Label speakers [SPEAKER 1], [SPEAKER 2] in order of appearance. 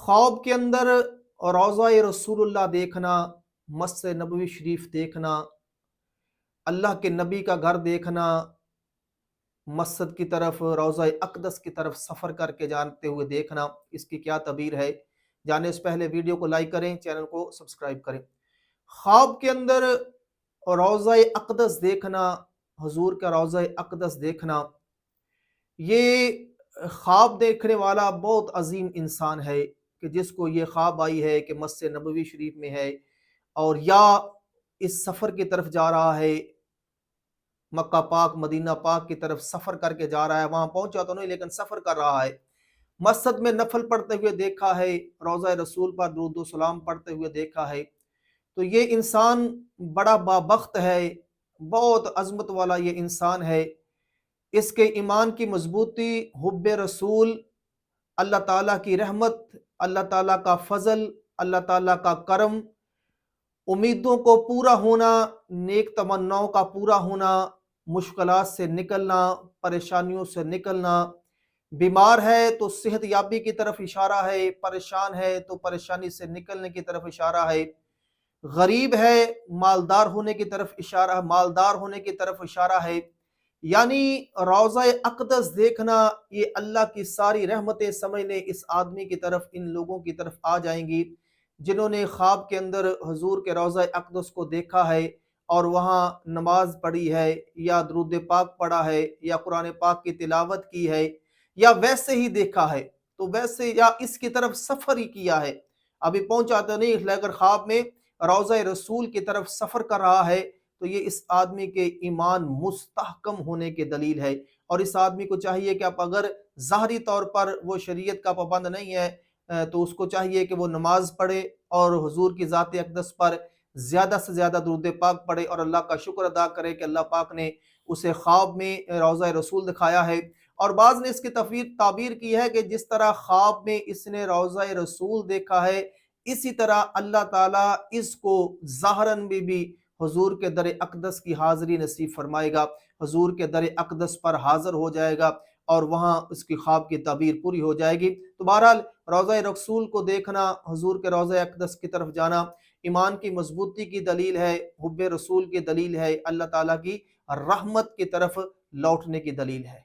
[SPEAKER 1] ख्वाब के अंदर रोज़ा रसूलुल्लाह देखना, मस्जिद नबवी शरीफ देखना, अल्लाह के नबी का घर देखना, मस्जिद की तरफ रोज़ा अक़दस की तरफ सफ़र करके जाते हुए देखना, इसकी क्या तबीर है? जाने से पहले वीडियो को लाइक करें, चैनल को सब्सक्राइब करें। ख्वाब के अंदर रोज़ा अक़दस देखना, हुज़ूर का रोज़ा अक़दस देखना, ये ख्वाब देखने वाला बहुत अजीम इंसान है कि जिसको ये ख्वाब आई है कि मस्जिद नबवी शरीफ में है और या इस सफ़र की तरफ जा रहा है, मक्का पाक मदीना पाक की तरफ सफ़र करके जा रहा है। वहाँ पहुँचा तो नहीं लेकिन सफ़र कर रहा है। मस्जिद में नफल पढ़ते हुए देखा है, रोज़ा रसूल पर दुरूद व सलाम पढ़ते हुए देखा है। तो ये इंसान बड़ा बाबख्त है, बहुत अज़मत वाला ये इंसान है। इसके ईमान की मजबूती, हुब्बे रसूल, अल्लाह ताला की रहमत, अल्लाह ताला का फ़ज़ल, अल्लाह ताला का करम, उम्मीदों को पूरा होना, नेक तमन्नाओं का पूरा होना, मुश्किलात से निकलना, परेशानियों से निकलना, बीमार है तो सेहत याबी की तरफ इशारा है, परेशान है तो परेशानी से निकलने की तरफ इशारा है, गरीब है मालदार होने की तरफ इशारा, मालदार होने की तरफ इशारा है। यानी रोज़ा अक़दस देखना, ये अल्लाह की सारी रहमतें समझने इस आदमी की तरफ, इन लोगों की तरफ आ जाएंगी जिन्होंने ख्वाब के अंदर हुजूर के रोज़ा अक़दस को देखा है और वहाँ नमाज पढ़ी है या दुरूद पाक पढ़ा है या कुरान पाक की तिलावत की है या वैसे ही देखा है, तो वैसे या इसकी तरफ सफ़र ही किया है। अभी पहुंचा तो नहीं, लेकर ख्वाब में रोज़ा रसूल की तरफ सफ़र कर रहा है, तो ये इस आदमी के ईमान मुस्तहकम होने की दलील है। और इस आदमी को चाहिए कि आप अगर ज़ाहरी तौर पर वो शरीयत का पाबंद नहीं है, तो उसको चाहिए कि वो नमाज पढ़े और हुजूर की ज़ात अक़दस पर ज़्यादा से ज़्यादा दुरूद पाक पढ़े और अल्लाह का शुक्र अदा करे कि अल्लाह पाक ने उसे ख्वाब में रोज़ा रसूल दिखाया है। और बाज़ ने इसकी ताबीर की है कि जिस तरह ख्वाब में इसने रोज़ा रसूल देखा है, इसी तरह अल्लाह ताला इसको ज़ाहरन में भी हुजूर के दर अक़दस की हाज़िरी नसीब फरमाएगा, हुजूर के दर अक़दस पर हाज़िर हो जाएगा और वहाँ उसकी ख्वाब की ताबीर पूरी हो जाएगी। तो बहरहाल रोज़ा रसूल को देखना, हुजूर के रोज़ा अक़दस की तरफ जाना ईमान की मजबूती की दलील है, हुब्बे रसूल की दलील है, अल्लाह ताला की रहमत की तरफ लौटने की दलील है।